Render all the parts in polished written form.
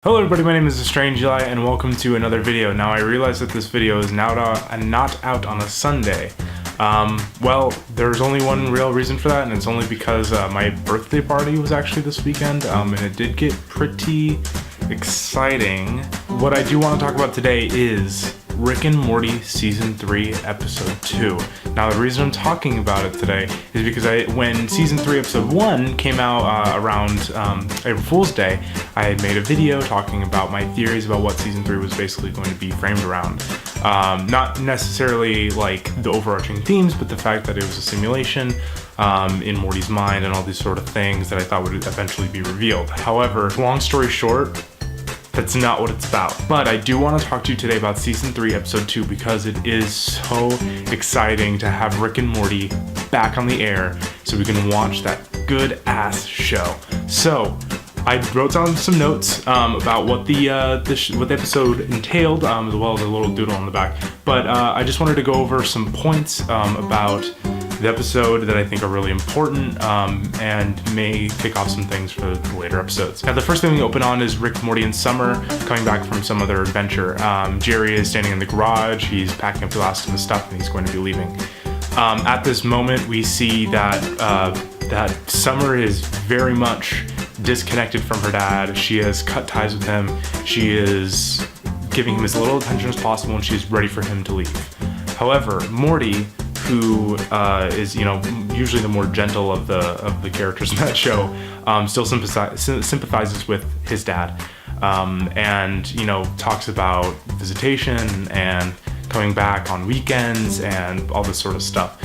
Hello everybody, my name is Strange Eli and welcome to another video. Now I realize that this video is not out on a Sunday. Well, there's only one real reason for that, and it's only because my birthday party was actually this weekend, and it did get pretty exciting. What I do want to talk about today is Rick and Morty Season 3 Episode 2. Now the reason I'm talking about it today is because when Season 3 Episode 1 came out around April Fool's Day, I had made a video talking about my theories about what Season 3 was basically going to be framed around. Not necessarily like the overarching themes, but the fact that it was a simulation in Morty's mind and all these sort of things that I thought would eventually be revealed. However, long story short, that's not what it's about. But I do want to talk to you today about Season 3, Episode 2, because it is so exciting to have Rick and Morty back on the air so we can watch that good-ass show. So, I wrote down some notes about what the episode entailed, as well as a little doodle on the back. But I just wanted to go over some points about the episode that I think are really important and may kick off some things for the later episodes. Now, the first thing we open on is Rick, Morty, and Summer coming back from some other adventure. Jerry is standing in the garage. He's packing up the last of his stuff and he's going to be leaving. At this moment, we see that Summer is very much disconnected from her dad. She has cut ties with him. She is giving him as little attention as possible, and she's ready for him to leave. However, Morty, who is usually the more gentle of the characters in that show, still sympathizes with his dad, and talks about visitation and coming back on weekends and all this sort of stuff.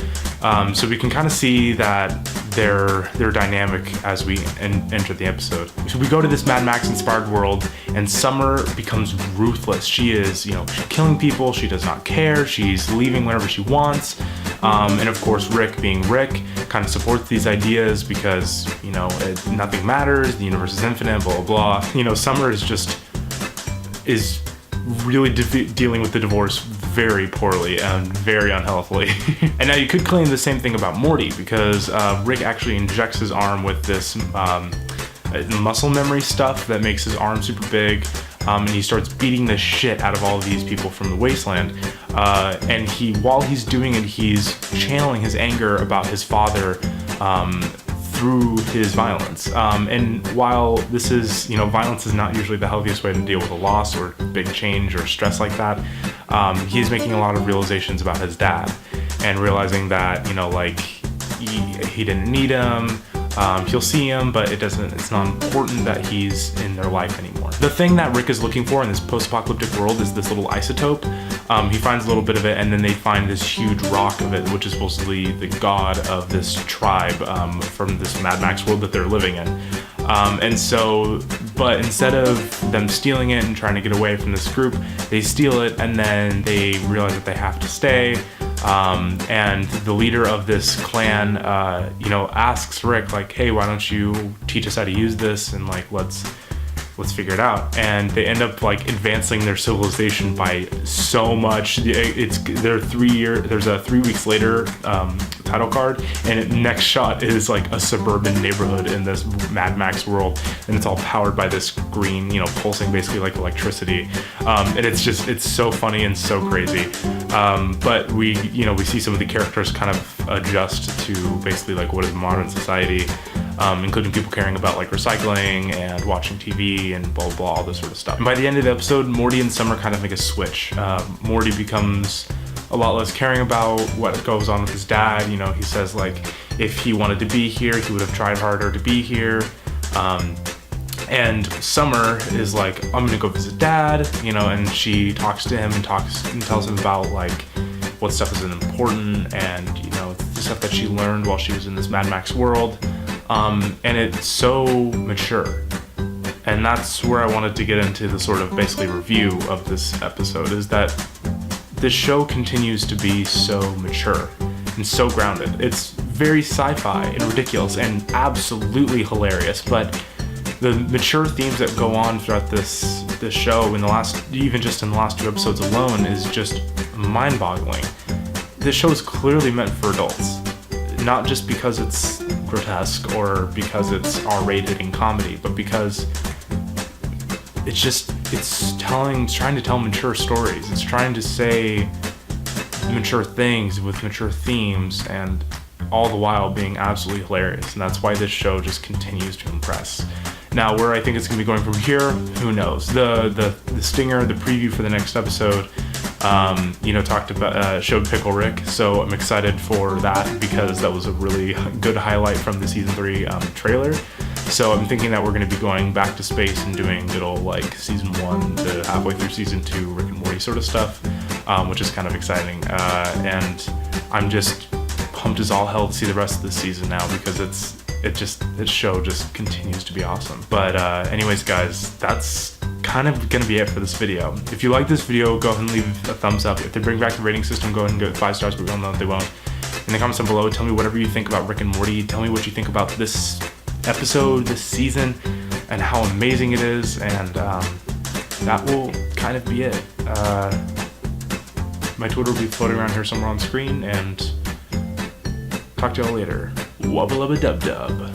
So we can kind of see that their dynamic as we enter the episode. So we go to this Mad Max inspired world, and Summer becomes ruthless. She is, she's killing people. She does not care. She's leaving whenever she wants. And of course, Rick, being Rick, kind of supports these ideas because, nothing matters. The universe is infinite, blah, blah, blah. Summer is really dealing with the divorce very poorly and very unhealthily. And now you could claim the same thing about Morty, because Rick actually injects his arm with this muscle memory stuff that makes his arm super big, and he starts beating the shit out of all of these people from the wasteland. And while he's doing it, he's channeling his anger about his father through his violence. And while this is, violence is not usually the healthiest way to deal with a loss or big change or stress like that, he's making a lot of realizations about his dad and realizing that, he didn't need him. He'll see him, but it's not important that he's in their life anymore. The thing that Rick is looking for in this post-apocalyptic world is this little isotope. He finds a little bit of it, and then they find this huge rock of it, which is supposedly the god of this tribe from this Mad Max world that they're living in. But instead of them stealing it and trying to get away from this group, they steal it, and then they realize that they have to stay. And the leader of this clan, asks Rick, hey, why don't you teach us how to use this, and let's figure it out. And they end up advancing their civilization by so much. There's a 3 weeks later title card, and the next shot is a suburban neighborhood in this Mad Max world, and it's all powered by this green, pulsing basically like electricity. And it's so funny and so crazy. But we see some of the characters kind of adjust to basically what is modern society, including people caring about recycling and watching TV and blah, blah, all this sort of stuff. And by the end of the episode, Morty and Summer kind of make a switch. Morty becomes a lot less caring about what goes on with his dad. He says if he wanted to be here, he would have tried harder to be here. And Summer is I'm gonna go visit dad, and she talks to him and tells him about what stuff is important, and the stuff that she learned while she was in this Mad Max world. And it's so mature. And that's where I wanted to get into the sort of basically review of this episode, is that this show continues to be so mature and so grounded. It's very sci-fi and ridiculous and absolutely hilarious, but the mature themes that go on throughout this show even just in the last 2 episodes alone is just mind-boggling. This show is clearly meant for adults, not just because it's grotesque or because it's R-rated in comedy, but because it's trying to tell mature stories. It's trying to say mature things with mature themes, and all the while being absolutely hilarious. And that's why this show just continues to impress. Now, where I think it's going to be going from here, who knows? The stinger, the preview for the next episode, talked about showed Pickle Rick, so I'm excited for that because that was a really good highlight from the season 3 trailer. So I'm thinking that we're going to be going back to space and doing little like season 1 to halfway through season 2 Rick and Morty sort of stuff, which is kind of exciting. And I'm just pumped as all hell to see the rest of the season now because this show just continues to be awesome. But anyways, guys, that's kind of gonna be it for this video. If you like this video, go ahead and leave a thumbs up. If they bring back the rating system, go ahead and give it 5 stars, but we all know that they won't. In the comments down below, tell me whatever you think about Rick and Morty. Tell me what you think about this episode, this season, and how amazing it is, and that will kind of be it. My Twitter will be floating around here somewhere on screen, and talk to y'all later. Wubba lubba dub dub.